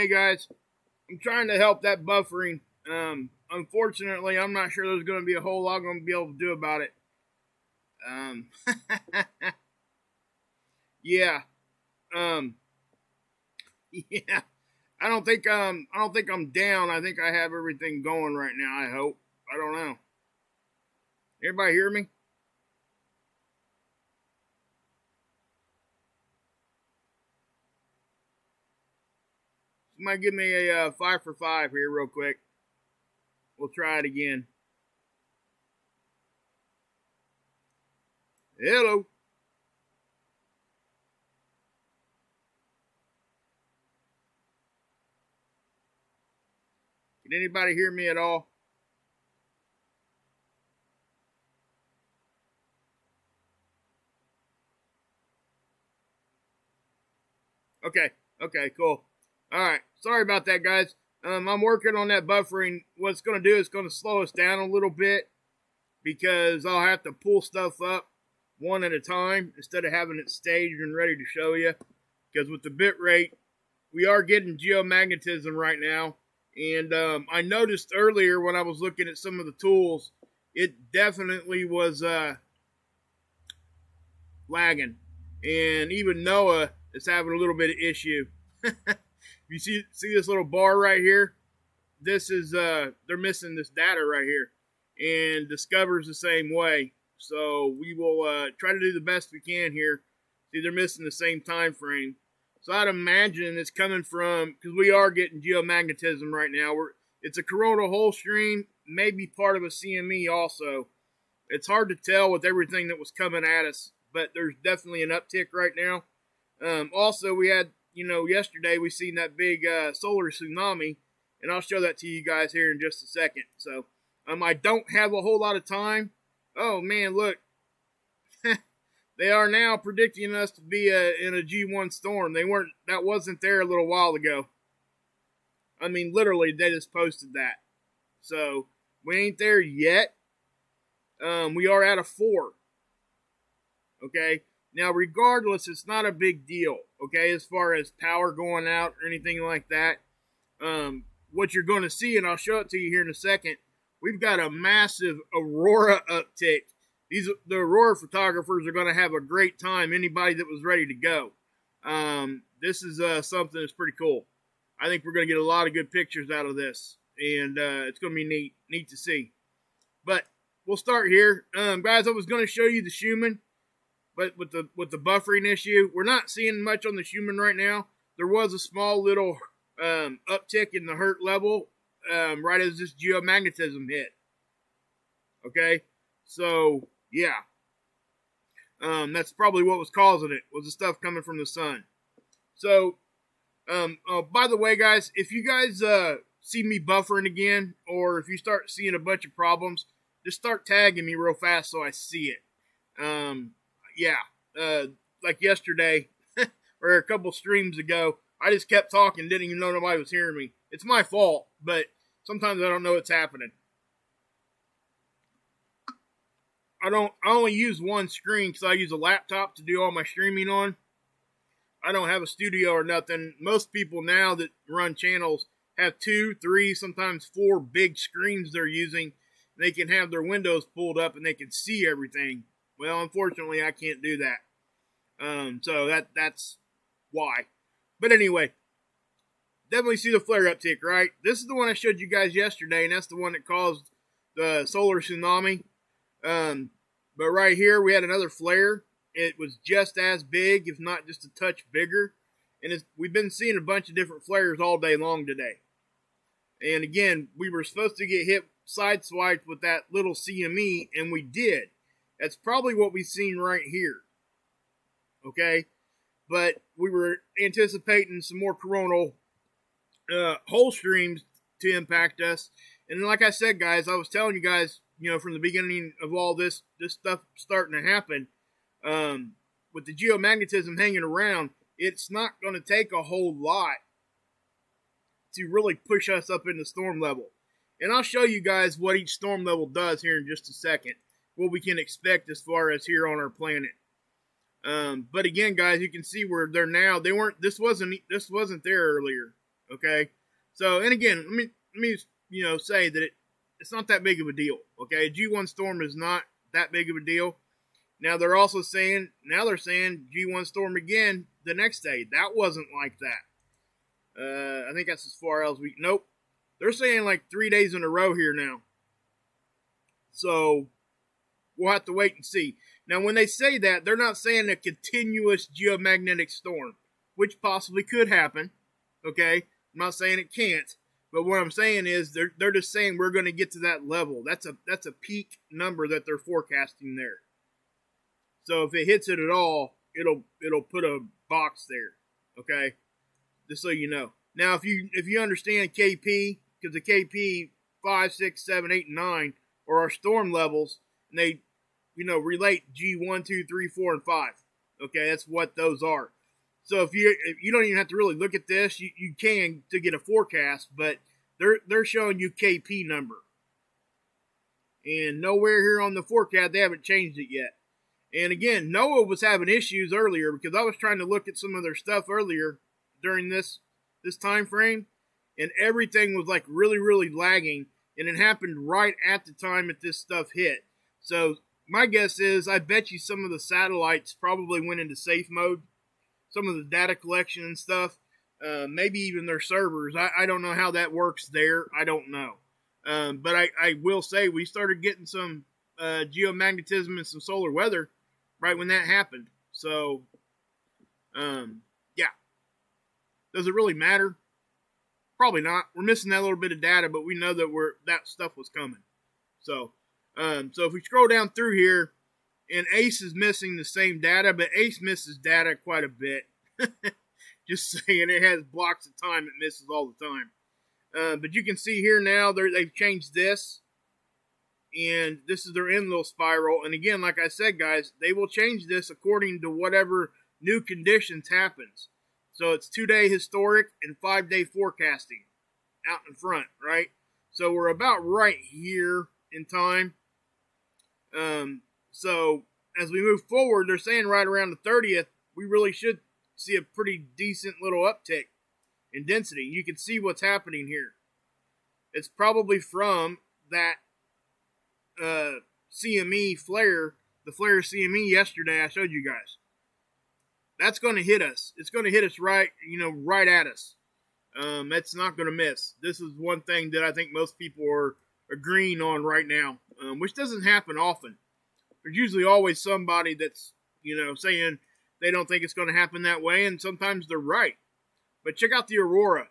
Hey guys, I'm trying to help that buffering. Unfortunately, I'm not sure there's going to be a whole lot I'm going to be able to do about it. Yeah. Yeah. I don't think I'm down. I think I have everything going right now. I hope. I don't know. Everybody hear me? Somebody give me a 5 for 5 here real quick. We'll try it again. Hello. Can anybody hear me at all? Okay, cool. Alright, sorry about that, guys. I'm working on that buffering. What it's going to do is going to slow us down a little bit because I'll have to pull stuff up one at a time instead of having it staged and ready to show you. Because with the bit rate, we are getting geomagnetism right now. And I noticed earlier when I was looking at some of the tools, it definitely was lagging. And even Noah is having a little bit of issue. You see this little bar right here? This is they're missing this data right here, and Discover's the same way. So we will try to do the best we can here. See, they're missing the same time frame. So I'd imagine it's coming from, because we are getting geomagnetism right now. It's a coronal hole stream, maybe part of a CME also. It's hard to tell with everything that was coming at us, but there's definitely an uptick right now. Also, we had, yesterday we seen that big solar tsunami, and I'll show that to you guys here in just a second. So, I don't have a whole lot of time. Oh man, look. They are now predicting us to be in a G1 storm. That wasn't there a little while ago. I mean, literally, they just posted that. So, we ain't there yet. We are at a 4. Okay? Now, regardless, it's not a big deal, okay, as far as power going out or anything like that. What you're going to see, and I'll show it to you here in a second, we've got a massive Aurora uptick. The Aurora photographers are going to have a great time, anybody that was ready to go. This is something that's pretty cool. I think we're going to get a lot of good pictures out of this, and it's going to be neat to see. But we'll start here. Guys, I was going to show you the Schumann. But with the buffering issue, we're not seeing much on the Schumann right now. There was a small little uptick in the Hert level right as this geomagnetism hit. Okay, so yeah, that's probably what was causing it. Was the stuff coming from the sun. So, by the way, guys, if you guys see me buffering again, or if you start seeing a bunch of problems, just start tagging me real fast so I see it. Yeah, like yesterday, or a couple streams ago, I just kept talking, didn't even know nobody was hearing me. It's my fault, but sometimes I don't know what's happening. I only use one screen because I use a laptop to do all my streaming on. I don't have a studio or nothing. Most people now that run channels have 2, 3, sometimes 4 big screens they're using. They can have their windows pulled up and they can see everything. Well, unfortunately, I can't do that. So that's why. But anyway, definitely see the flare uptick, right? This is the one I showed you guys yesterday, and that's the one that caused the solar tsunami. But right here, we had another flare. It was just as big, if not just a touch bigger. And we've been seeing a bunch of different flares all day long today. And again, we were supposed to get hit sideswiped with that little CME, and we did. That's probably what we've seen right here. Okay? But we were anticipating some more coronal hole streams to impact us. And like I said, guys, I was telling you guys, from the beginning of all this stuff starting to happen, with the geomagnetism hanging around, it's not going to take a whole lot to really push us up into storm level. And I'll show you guys what each storm level does here in just a second. What we can expect as far as here on our planet. But again, guys, you can see where they're now. This wasn't there earlier. Okay, so and again, let me say that it's not that big of a deal. Okay, a G1 storm is not that big of a deal. Now they're saying G1 storm again the next day. That wasn't like that. I think that's as far as we. Nope, they're saying like 3 days in a row here now. So we'll have to wait and see. Now, when they say that, they're not saying a continuous geomagnetic storm, which possibly could happen. Okay, I'm not saying it can't, but what I'm saying is they're just saying we're going to get to that level. That's a peak number that they're forecasting there. So if it hits it at all, it'll put a box there. Okay, just so you know. Now, if you understand KP, because the KP 5, 6, 7, 8, and 9 are our storm levels, and they relate G1, 2, 3, 4, and 5. Okay, that's what those are. So if you don't even have to really look at this, you can to get a forecast, but they're showing you KP number. And nowhere here on the forecast, they haven't changed it yet. And again, NOAA was having issues earlier because I was trying to look at some of their stuff earlier during this time frame, and everything was like really, really lagging, and it happened right at the time that this stuff hit. So my guess is I bet you some of the satellites probably went into safe mode, some of the data collection and stuff, maybe even their servers. I don't know how that works there. I don't know. But I will say we started getting some geomagnetism and some solar weather right when that happened. So, yeah. Does it really matter? Probably not. We're missing that little bit of data, but we know that that stuff was coming. So if we scroll down through here, and ACE is missing the same data, but ACE misses data quite a bit. Just saying, it has blocks of time it misses all the time. But you can see here now they've changed this, and this is their end little spiral. And again, like I said, guys, they will change this according to whatever new conditions happens. So it's 2-day historic and 5-day forecasting out in front, right? So we're about right here in time. So as we move forward, they're saying right around the 30th, we really should see a pretty decent little uptick in density. You can see what's happening here. It's probably from that CME flare, the flare CME yesterday I showed you guys. That's going to hit us. It's going to hit us right at us. That's not going to miss. This is one thing that I think most people are agreeing on right now, which doesn't happen often. There's usually always somebody that's, saying they don't think it's going to happen that way, and sometimes they're right. But check out the Aurora.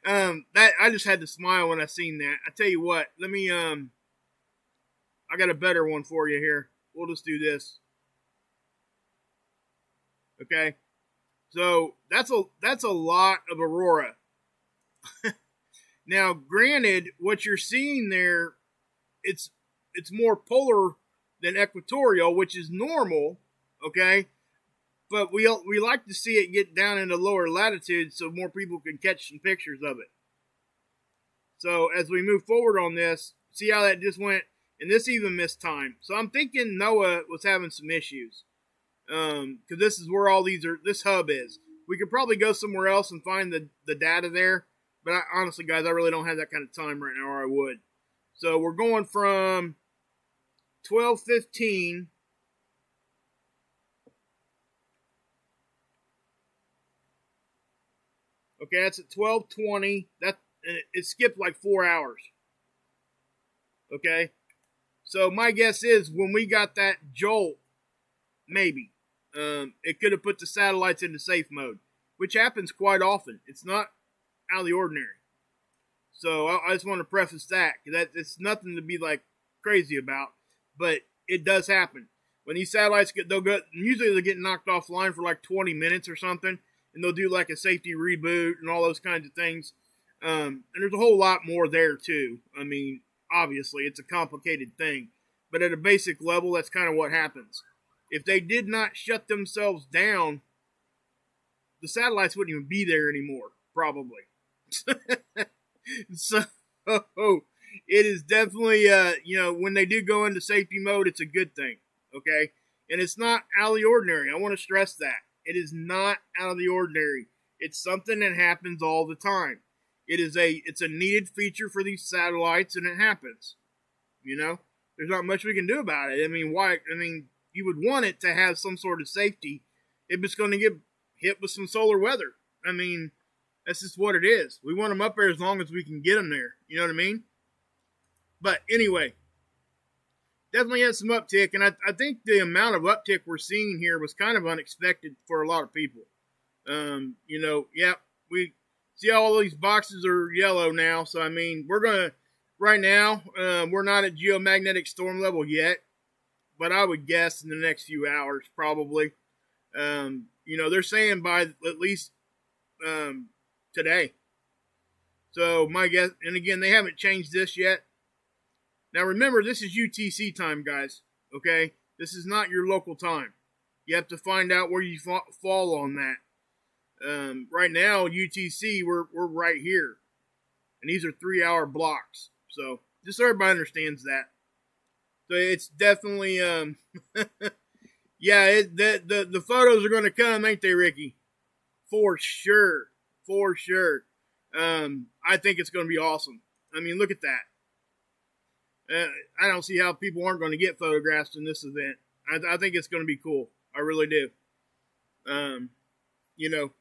That I just had to smile when I seen that. I tell you what, let me I got a better one for you here. We'll just do this. Okay? So that's a lot of Aurora. Now, granted, what you're seeing there, it's more polar than equatorial, which is normal, okay? But we like to see it get down into lower latitudes so more people can catch some pictures of it. So as we move forward on this, see how that just went, and this even missed time. So I'm thinking NOAA was having some issues, because this is where all this hub is. We could probably go somewhere else and find the data there, but honestly, guys, I really don't have that kind of time right now, or I would. So we're going from 12:15 okay, that's at 12:20. It skipped like 4 hours. Okay, so my guess is when we got that jolt, maybe it could have put the satellites into safe mode, which happens quite often. It's not out of the ordinary. So I just want to preface that, because it's nothing to be like crazy about, but it does happen. When these satellites usually they get knocked offline for like 20 minutes or something, and they'll do like a safety reboot and all those kinds of things. And there's a whole lot more there too. I mean, obviously it's a complicated thing, but at a basic level, that's kind of what happens. If they did not shut themselves down, the satellites wouldn't even be there anymore, probably. So it is definitely, when they do go into safety mode, it's a good thing, okay? And it's not out of the ordinary. I want to stress that. It is not out of the ordinary. It's something that happens all the time. It's a needed feature for these satellites, and it happens. You know, there's not much we can do about it. I mean, why? I mean, you would want it to have some sort of safety if it's going to get hit with some solar weather. I mean, that's just what it is. We want them up there as long as we can get them there. You know what I mean? But anyway, definitely had some uptick, and I think the amount of uptick we're seeing here was kind of unexpected for a lot of people. You know, yeah, we see all these boxes are yellow now, so I mean, we're gonna right now. We're not at geomagnetic storm level yet, but I would guess in the next few hours, probably. You know, they're saying by at least today. So my guess, and again, they haven't changed this yet. Now remember, this is UTC time, guys. Okay, this is not your local time. You have to find out where you fall on that. Right now, UTC, we're right here, and these are 3-hour blocks. So just so everybody understands that. So it's definitely, yeah, the photos are going to come, ain't they, Ricky? For sure, for sure. I think it's going to be awesome. I mean, look at that. I don't see how people aren't going to get photographs in this event. I think it's going to be cool. I really do. You know,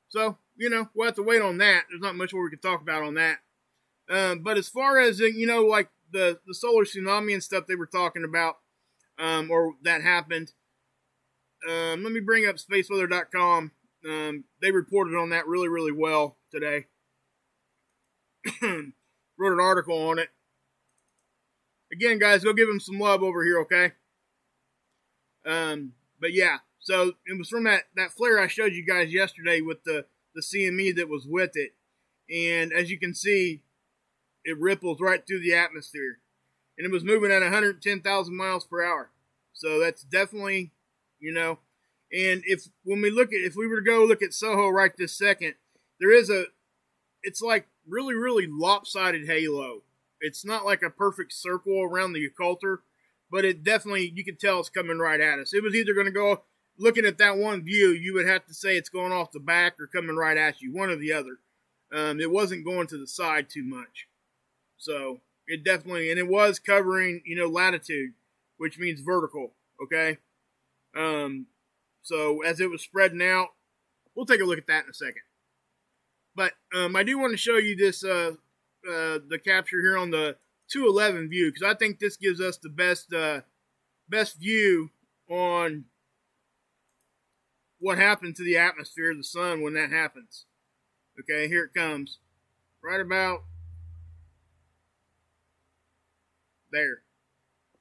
so, you know, we'll have to wait on that. There's not much more we can talk about on that. But as far as, you know, like the solar tsunami and stuff they were talking about, or that happened, let me bring up spaceweather.com. They reported on that really, really well today. Wrote an article on it. Again, guys, go give them some love over here, okay? But yeah, so it was from that flare I showed you guys yesterday with the CME that was with it. And as you can see, it ripples right through the atmosphere. And it was moving at 110,000 miles per hour. So that's definitely, you know, and if we were to go look at Soho right this second, it's like really, really lopsided halo. It's not like a perfect circle around the occulter, but it definitely, you can tell it's coming right at us. It was either going to go, looking at that one view, you would have to say it's going off the back or coming right at you, one or the other. It wasn't going to the side too much. So it definitely, and it was covering, you know, latitude, which means vertical, okay? So as it was spreading out, we'll take a look at that in a second. But I do want to show you this, the capture here on the 211 view, because I think this gives us the best view on what happened to the atmosphere of the sun when that happens. Okay, here it comes. Right about there.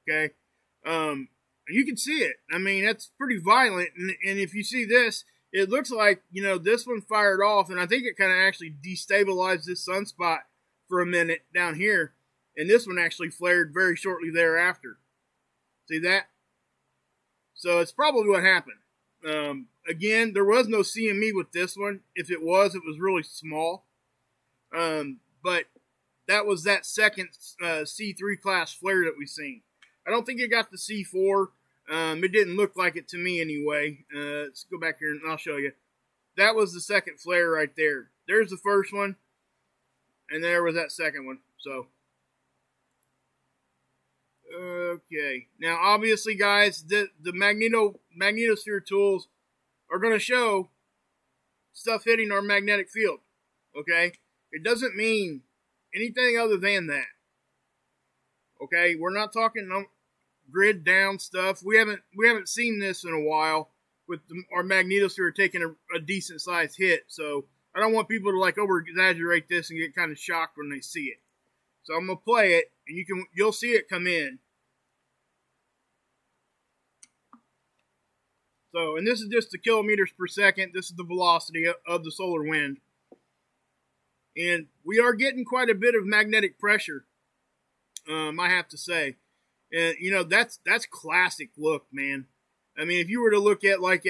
Okay. You can see it. I mean, that's pretty violent. And if you see this, it looks like, you know, this one fired off, and I think it kind of actually destabilized this sunspot for a minute down here. And this one actually flared very shortly thereafter. See that? So it's probably what happened. Again, there was no CME with this one. If it was really small. But that was that second C3 class flare that we've seen. I don't think it got the C4. It didn't look like it to me anyway. Let's go back here and I'll show you. That was the second flare right there. There's the first one. And there was that second one. So, okay. Now, obviously, guys, the magnetosphere tools are going to show stuff hitting our magnetic field. Okay? It doesn't mean anything other than that. Okay? We're not talking grid down stuff. We haven't seen this in a while with our magnetosphere taking a decent sized hit. So I don't want people to like over exaggerate this and get kind of shocked when they see it. So I'm gonna play it, and you'll see it come in. So, and this is just the kilometers per second. This is the velocity of the solar wind, and we are getting quite a bit of magnetic pressure. I have to say. And, you know, that's classic look, man. I mean, if you were to look at like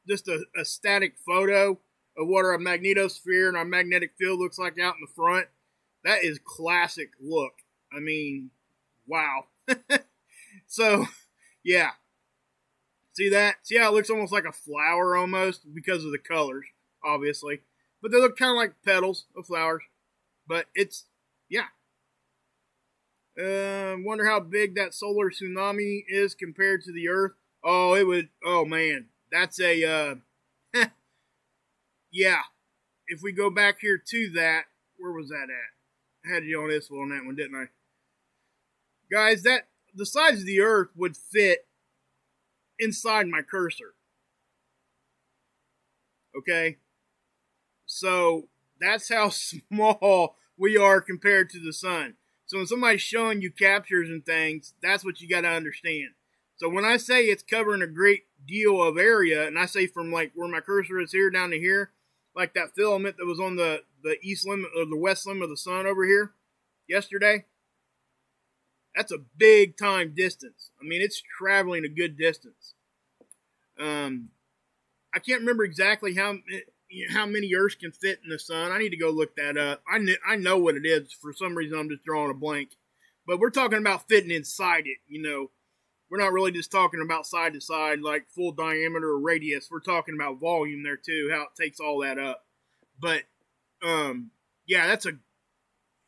just a static photo of what our magnetosphere and our magnetic field looks like out in the front, that is classic look. I mean, wow. So, yeah. See that? See how it looks almost like a flower almost because of the colors, obviously. But they look kind of like petals of flowers. But it's, yeah. Wonder how big that solar tsunami is compared to the Earth. Oh, it would, oh man. That's a, yeah. If we go back here to that, where was that at? I had you on this one, on that one, didn't I? Guys, that the size of the Earth would fit inside my cursor. Okay? So, that's how small we are compared to the sun. So when somebody's showing you captures and things, that's what you got to understand. So when I say it's covering a great deal of area, and I say from like where my cursor is here down to here, like that filament that was on the east limb or the west limb of the sun over here yesterday, that's a big time distance. I mean, it's traveling a good distance. I can't remember exactly how many Earths can fit in the sun. I need to go look that up. I know what it is. For some reason, I'm just drawing a blank. But we're talking about fitting inside it, you know. We're not really just talking about side to side, like full diameter or radius. We're talking about volume there, too, how it takes all that up. But, yeah, that's a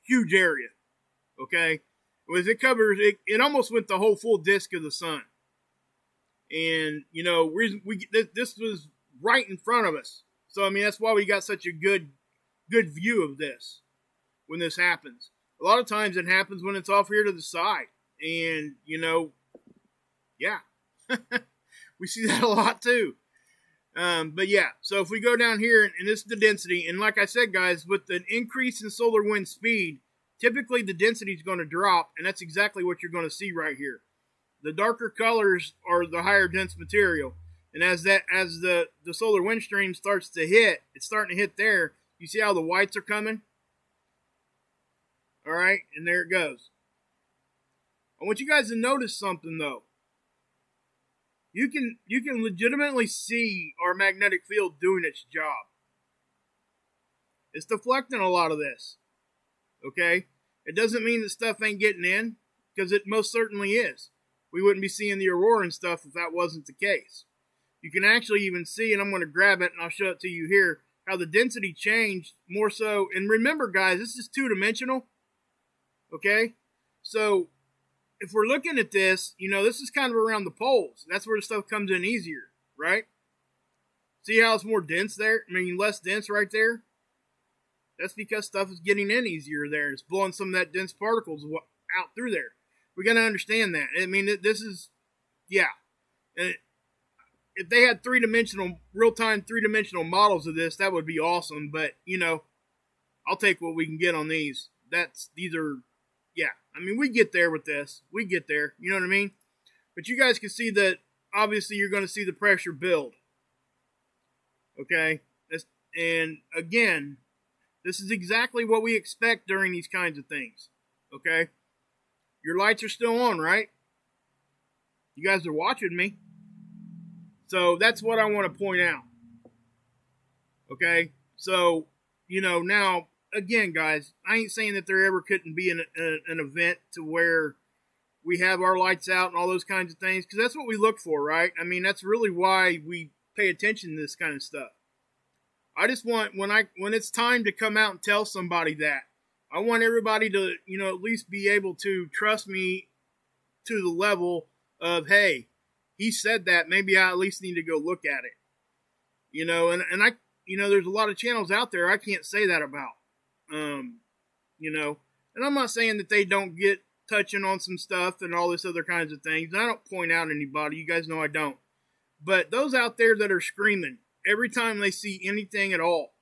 huge area, okay? As it covers, it almost went the whole full disk of the sun. And, you know, this was right in front of us. So, I mean, that's why we got such a good view of this when this happens. A lot of times it happens when it's off here to the side. And, you know, yeah, we see that a lot too. But yeah, so if we go down here, and this is the density, and like I said, guys, with an increase in solar wind speed, typically the density is going to drop, and that's exactly what you're going to see right here. The darker colors are the higher dense material. And as the solar wind stream starts to hit, it's starting to hit there. You see how the whites are coming? All right, and there it goes. I want you guys to notice something though. You can legitimately see our magnetic field doing its job. It's deflecting a lot of this. Okay? It doesn't mean that stuff ain't getting in, because it most certainly is. We wouldn't be seeing the Aurora and stuff if that wasn't the case. You can actually even see, and I'm going to grab it and I'll show it to you here, how the density changed more so. And remember, guys, this is two-dimensional. Okay? So, if we're looking at this, you know, this is kind of around the poles. That's where the stuff comes in easier, right? See how it's more dense there? I mean, less dense right there? That's because stuff is getting in easier there. It's blowing some of that dense particles out through there. We got to understand that. I mean, this is, yeah. And if they had real-time three-dimensional models of this, that would be awesome. But, you know, I'll take what we can get on these. These are, yeah. I mean, we get there with this. We get there. You know what I mean? But you guys can see that, obviously, you're going to see the pressure build. Okay? And, again, this is exactly what we expect during these kinds of things. Okay? Your lights are still on, right? You guys are watching me. So that's what I want to point out. Okay? So, you know, now, again, guys, I ain't saying that there ever couldn't be an event to where we have our lights out and all those kinds of things, because that's what we look for, right? I mean, that's really why we pay attention to this kind of stuff. I just want, when it's time to come out and tell somebody that, I want everybody to, you know, at least be able to trust me to the level of, hey, he said that, maybe I at least need to go look at it. You know, and I, you know, there's a lot of channels out there I can't say that about. You know, and I'm not saying that they don't get touching on some stuff and all this other kinds of things. I don't point out anybody. You guys know I don't. But those out there that are screaming every time they see anything at all,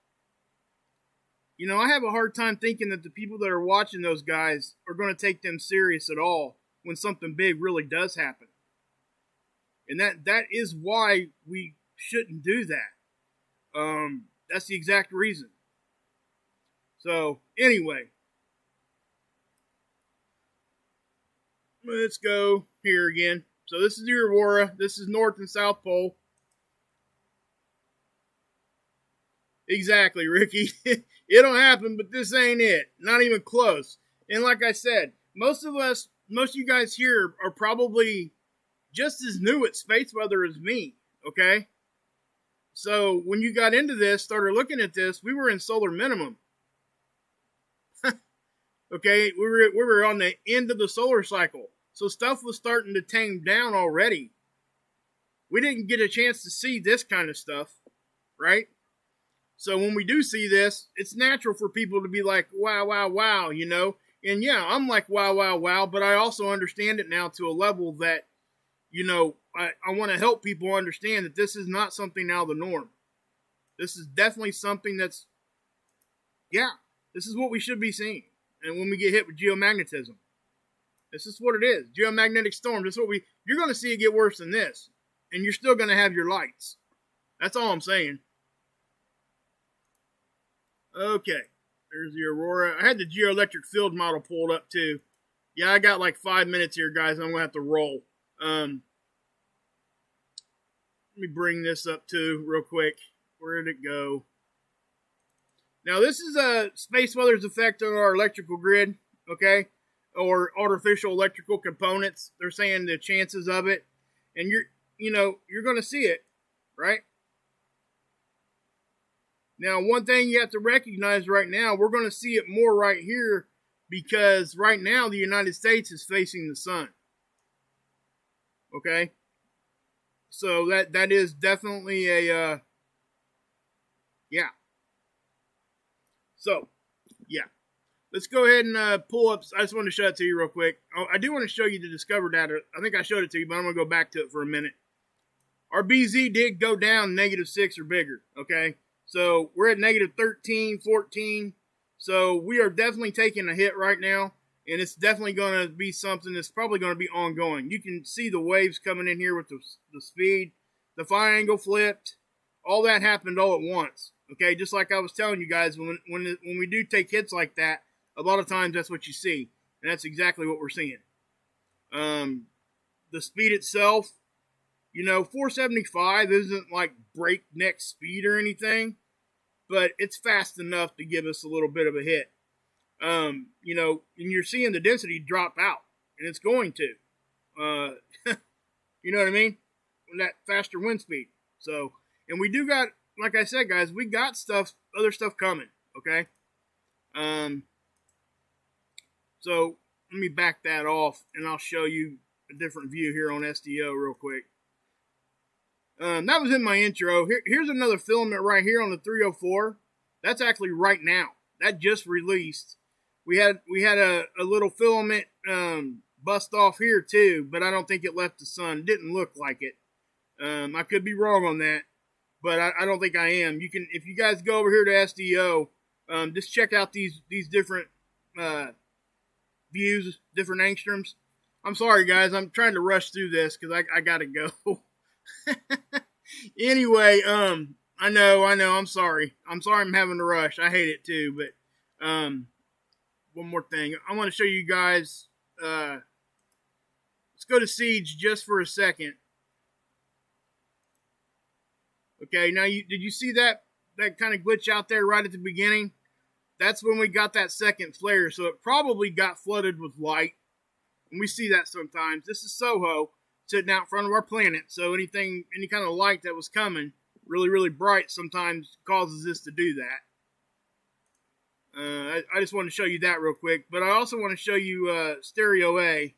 you know, I have a hard time thinking that the people that are watching those guys are going to take them serious at all when something big really does happen. And that is why we shouldn't do that. That's the exact reason. So, anyway. Let's go here again. So, this is the Aurora. This is North and South Pole. Exactly, Ricky. It'll happen, but this ain't it. Not even close. And like I said, most of you guys here are probably just as new at space weather as me, okay? So when you got into this, started looking at this, we were in solar minimum. Okay, we were on the end of the solar cycle. So stuff was starting to tame down already. We didn't get a chance to see this kind of stuff, right? So when we do see this, it's natural for people to be like, wow, wow, wow, you know? And yeah, I'm like, wow, wow, wow, but I also understand it now to a level that, you know, I want to help people understand that this is not something out of the norm. This is definitely something that's, yeah, this is what we should be seeing. And when we get hit with geomagnetism, this is what it is. Geomagnetic storms. This is what you're going to see it get worse than this. And you're still going to have your lights. That's all I'm saying. Okay. There's the Aurora. I had the geoelectric field model pulled up too. Yeah, I got like 5 minutes here, guys. I'm going to have to roll. Let me bring this up too real quick. Where did it go? Now, this is space weather's effect on our electrical grid, okay? Or artificial electrical components. They're saying the chances of it. And you're going to see it, right? Now, one thing you have to recognize right now, we're going to see it more right here because right now the United States is facing the sun. Okay? So that is definitely a, yeah. So, yeah. Let's go ahead and pull up. I just want to show it to you real quick. Oh, I do want to show you the Discover data. I think I showed it to you, but I'm going to go back to it for a minute. Our BZ did go down -6 or bigger, okay? So we're at -13, 14. So we are definitely taking a hit right now. And it's definitely going to be something that's probably going to be ongoing. You can see the waves coming in here with the speed. The phi angle flipped. All that happened all at once. Okay, just like I was telling you guys, when we do take hits like that, a lot of times that's what you see. And that's exactly what we're seeing. The speed itself, 475 isn't like breakneck speed or anything, but it's fast enough to give us a little bit of a hit. And you're seeing the density drop out, and it's going to. You know what I mean? That faster wind speed. So, and we do got, like I said, guys, we got other stuff coming, okay? So, let me back that off, and I'll show you a different view here on SDO real quick. That was in my intro. Here's another filament right here on the 304. That's actually right now. That just released. We had a little filament bust off here too, but I don't think it left the sun. It didn't look like it. I could be wrong on that, but I don't think I am. You can, if you guys go over here to SDO, just check out these different views, different angstroms. I'm sorry, guys. I'm trying to rush through this because I gotta go. Anyway, I know. I'm sorry. I'm having to rush. I hate it too, but one more thing. I want to show you guys. Let's go to Siege just for a second. Okay, now did you see that kind of glitch out there right at the beginning? That's when we got that second flare, so it probably got flooded with light. And we see that sometimes. This is Soho sitting out in front of our planet, so any kind of light that was coming really, really bright sometimes causes this to do that. I just want to show you that real quick, but I also want to show you Stereo A.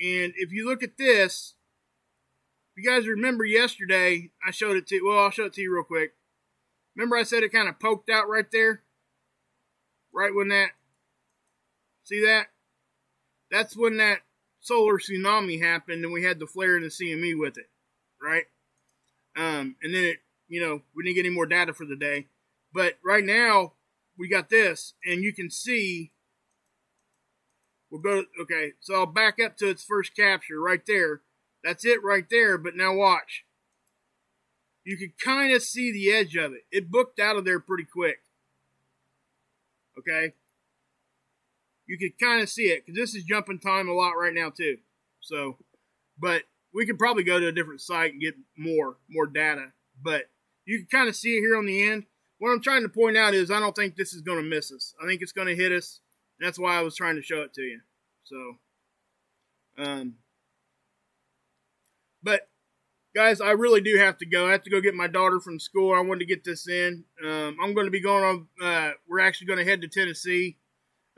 And if you look at this, if you guys remember yesterday, I showed it to you. Well, I'll show it to you real quick. Remember I said it kind of poked out right there? Right when that, see that? That's when that solar tsunami happened and we had the flare in the CME with it, right? And then it, we didn't get any more data for the day. But right now, we got this, and you can see, okay, so I'll back up to its first capture right there. That's it right there, but now watch. You can kind of see the edge of it. It booked out of there pretty quick. Okay? You can kind of see it, because this is jumping time a lot right now too. So, but we could probably go to a different site and get more data. But you can kind of see it here on the end. What I'm trying to point out is I don't think this is going to miss us. I think it's going to hit us. That's why I was trying to show it to you. So, But guys, I really do have to go. I have to go get my daughter from school. I wanted to get this in. I'm going to be going on. We're actually going to head to Tennessee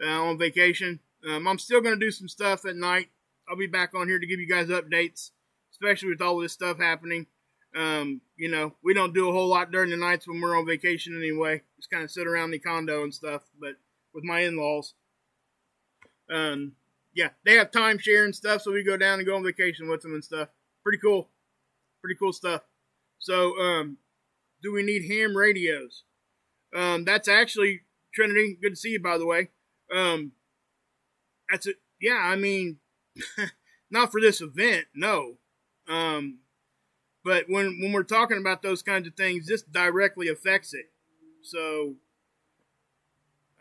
on vacation. I'm still going to do some stuff at night. I'll be back on here to give you guys updates, especially with all this stuff happening. We don't do a whole lot during the nights when we're on vacation anyway. Just kind of sit around the condo and stuff. But with my in-laws, they have timeshare and stuff, so we go down and go on vacation with them and stuff. Pretty cool stuff. So, do we need ham radios? That's actually Trinity. Good to see you, by the way. That's it. Yeah, I mean, not for this event, no. But when we're talking about those kinds of things, this directly affects it. So,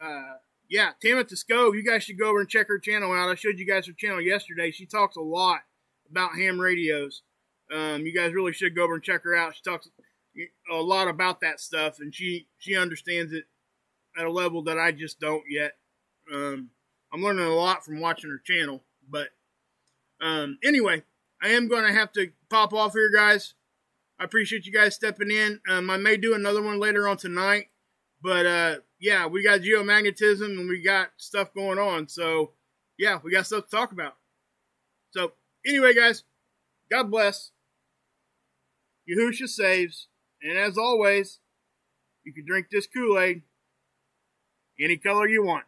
Tamantha Scove, you guys should go over and check her channel out. I showed you guys her channel yesterday. She talks a lot about ham radios. You guys really should go over and check her out. She talks a lot about that stuff, and she understands it at a level that I just don't yet. I'm learning a lot from watching her channel. But anyway, I am going to have to pop off here, guys. I appreciate you guys stepping in. I may do another one later on tonight. But, we got geomagnetism and we got stuff going on. So, we got stuff to talk about. So, anyway, guys, God bless. Yahusha saves. And as always, you can drink this Kool-Aid any color you want.